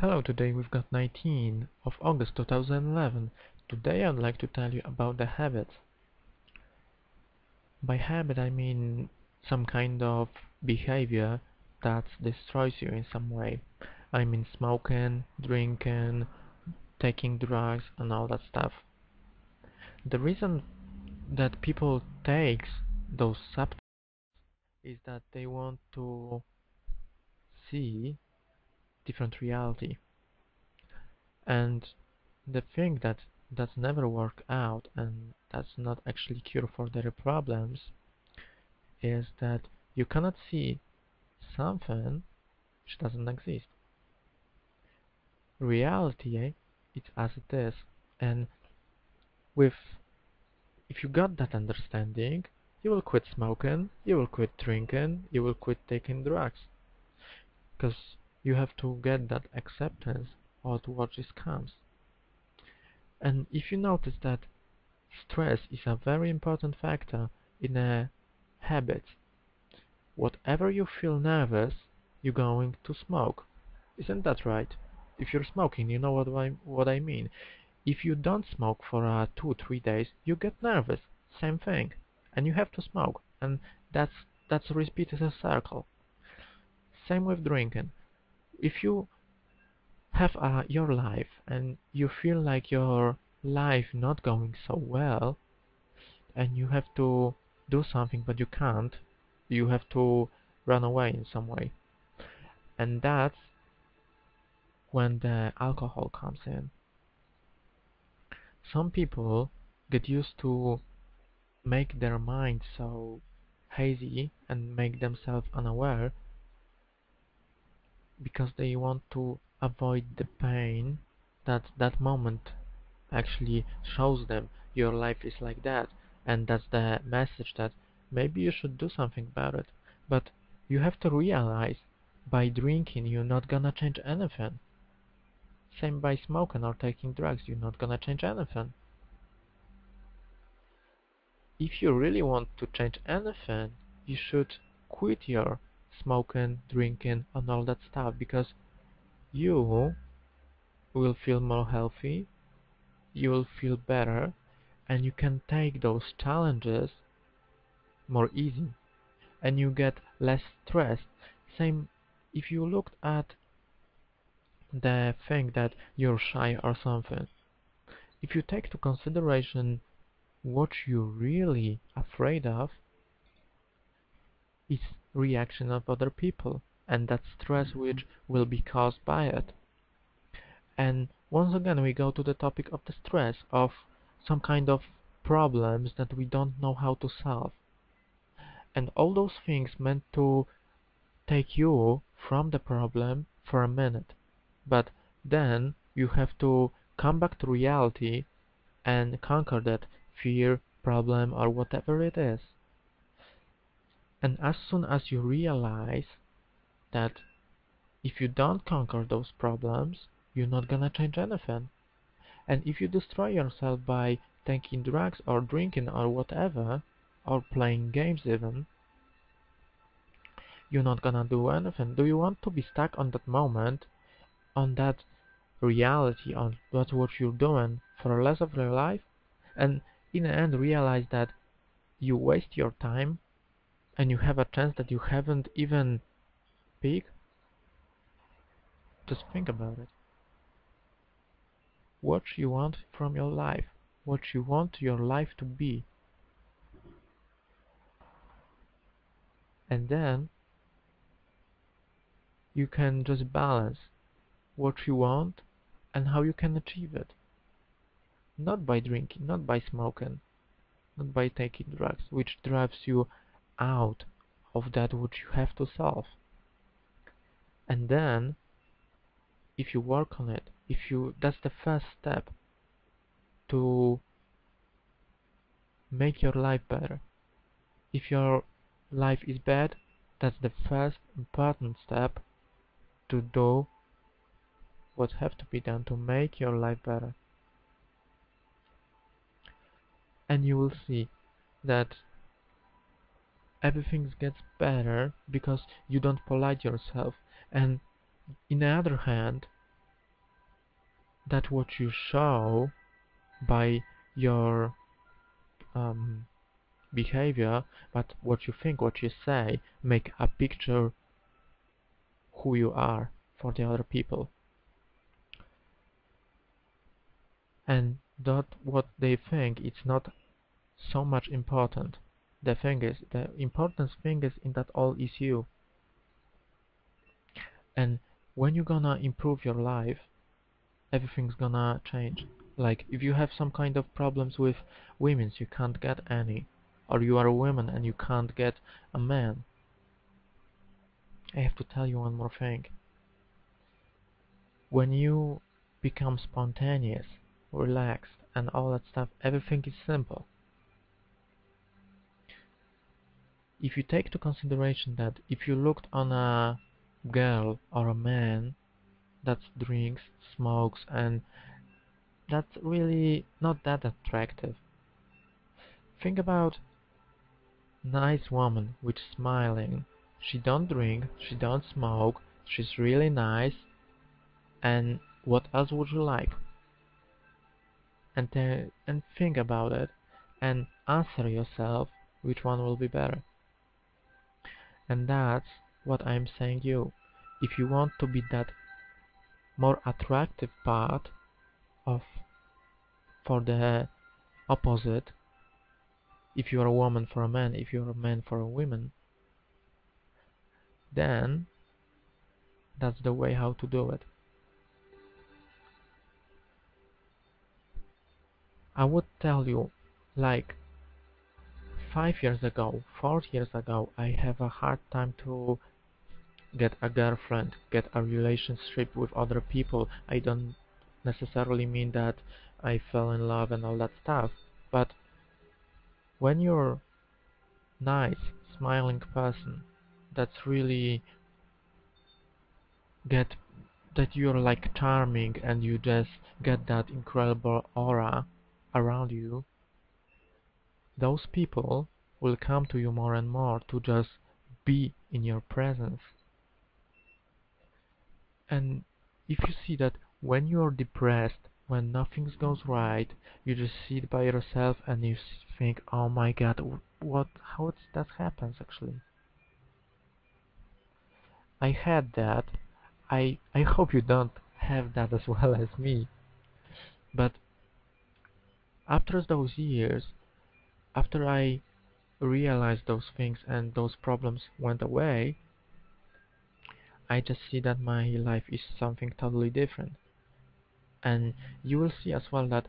Hello, today we've got 19 of August 2011. Today I'd like to tell you about the habits. By habit I mean some kind of behavior that destroys you in some way. I mean smoking, drinking, taking drugs and all that stuff. The reason that people takes those substances is that they want to see different reality. And the thing that's never work out and that's not actually cure for their problems is that you cannot see something which doesn't exist. Reality, it's as it is, and with if you got that understanding, you will quit smoking, you will quit drinking, you will quit taking drugs, because you have to get that acceptance of what just comes. And if you notice that stress is a very important factor in a habit. Whatever you feel nervous, you're going to smoke. Isn't that right? If you're smoking, you know what I mean. If you don't smoke for 2-3 days, you get nervous. Same thing, and you have to smoke, and that's repeated a circle. Same with drinking. If you have your life and you feel like your life not going so well, and you have to do something but you can't, you have to run away in some way. And that's when the alcohol comes in. Some people get used to make their mind so hazy and make themselves unaware because they want to avoid the pain that that moment actually shows them. Your life is like that, and that's the message that maybe you should do something about it. But you have to realize by drinking you're not gonna change anything. Same by smoking or taking drugs, you're not gonna change anything. If you really want to change anything, you should quit your smoking, drinking, and all that stuff because you will feel more healthy, you will feel better, and you can take those challenges more easy, and you get less stressed. Same if you looked at the thing that you're shy or something. If you take to consideration what you're really afraid of, it's reaction of other people, and that stress which will be caused by it. And once again we go to the topic of the stress of some kind of problems that we don't know how to solve. And all those things meant to take you from the problem for a minute. But then you have to come back to reality and conquer that fear, problem, or whatever it is. And as soon as you realize that if you don't conquer those problems, you're not gonna change anything. And if you destroy yourself by taking drugs or drinking or whatever, or playing games even, you're not gonna do anything. Do you want to be stuck on that moment, on that reality, on that's what you're doing for the rest of your life? And in the end realize that you waste your time and you have a chance that you haven't even picked? Just think about it. What you want from your life, what you want your life to be, and then you can just balance what you want and how you can achieve it. Not by drinking, not by smoking, not by taking drugs, which drives you out of that which you have to solve. And then, if you work on it, if you that's the first step to make your life better. If your life is bad, that's the first important step to do what have to be done to make your life better. And you will see that everything gets better because you don't polite yourself. And in the other hand, that what you show by your behavior, but what you think, what you say, make a picture who you are for the other people. And that what they think, it's not so much important. The important thing is in that all is you. And when you're gonna improve your life, everything's gonna change. Like if you have some kind of problems with women, you can't get any, or you are a woman and you can't get a man. I have to tell you one more thing. When you become spontaneous, relaxed, and all that stuff, everything is simple. If you take to consideration that if you looked on a girl or a man that drinks, smokes, and that's really not that attractive. Think about nice woman which smiling. She don't drink, she don't smoke, she's really nice, and what else would you like? And think about it and answer yourself which one will be better. And that's what I'm saying you. If you want to be that more attractive part of for the opposite, if you're a woman for a man, if you're a man for a woman, then that's the way how to do it. I would tell you, like 5 years ago, 4 years ago, I have a hard time to get a girlfriend, get a relationship with other people. I don't necessarily mean that I fell in love and all that stuff, but when you're nice, smiling person, that's really get that you're like charming and you just get that incredible aura around you, those people will come to you more and more to just be in your presence. And if you see that when you're depressed, when nothing goes right, you just sit by yourself and you think, oh my god, what, how that happens actually? I had that. I hope you don't have that as well as me. But after those years, after I realized those things and those problems went away, I just see that my life is something totally different. And you will see as well that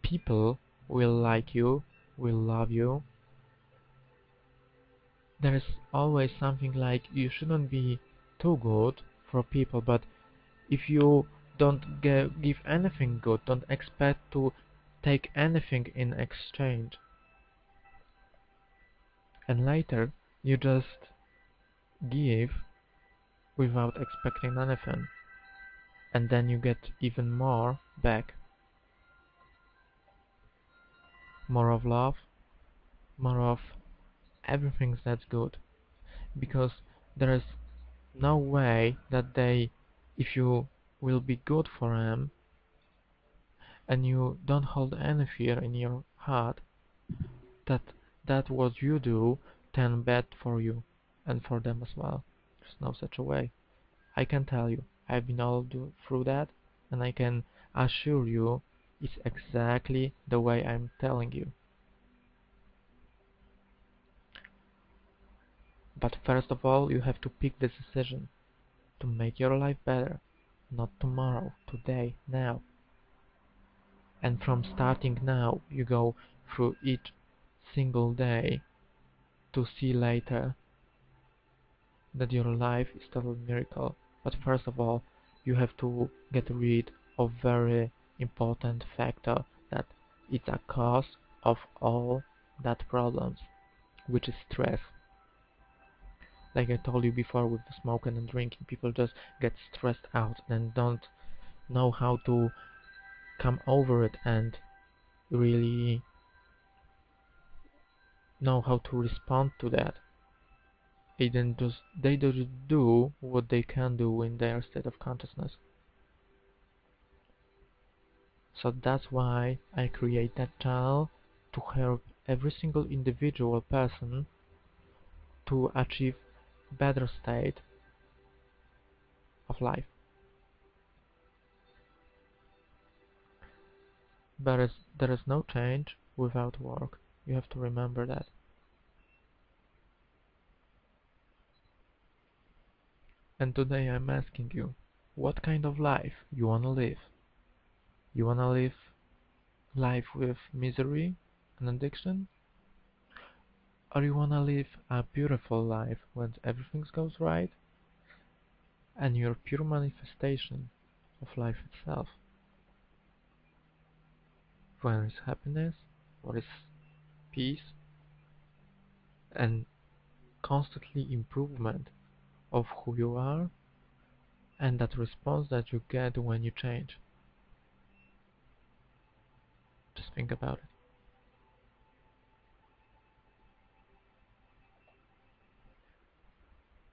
people will like you, will love you. There is always something like you shouldn't be too good for people, but if you don't give anything good, don't expect to take anything in exchange. And later you just give without expecting anything, and then you get even more back. More of love, more of everything that's good. Because there is no way that if you will be good for them and you don't hold any fear in your heart, that what you do turn bad for you and for them as well. There's no such a way. I can tell you, I've been through that, and I can assure you it's exactly the way I'm telling you. But first of all, you have to pick the decision to make your life better, not tomorrow, today, now. And from starting now, you go through each single day to see later that your life is still a miracle. But first of all, you have to get rid of very important factor that it's a cause of all that problems, which is stress. Like I told you before with the smoking and drinking, people just get stressed out and don't know how to come over it and really know how to respond to that. They just do what they can do in their state of consciousness. So that's why I create that channel, to help every single individual person to achieve better state of life. There is no change without work. You have to remember that. And today I'm asking you, what kind of life you wanna live? You wanna live life with misery and addiction? Or you wanna live a beautiful life when everything goes right and you're pure manifestation of life itself? Where is happiness, what is peace, and constantly improvement of who you are, and that response that you get when you change. Just think about it.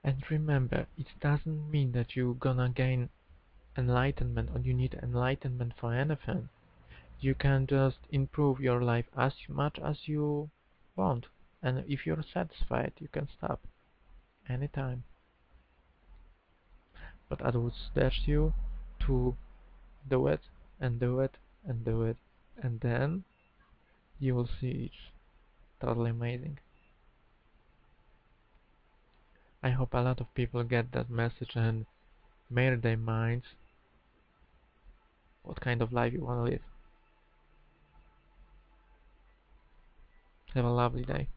And remember, it doesn't mean that you're gonna gain enlightenment or you need enlightenment for anything. You can just improve your life as much as you want. And if you're satisfied, you can stop anytime. But I would suggest you to do it and do it and do it, and then you will see it's totally amazing. I hope a lot of people get that message and made their minds what kind of life you want to live. Have a lovely day.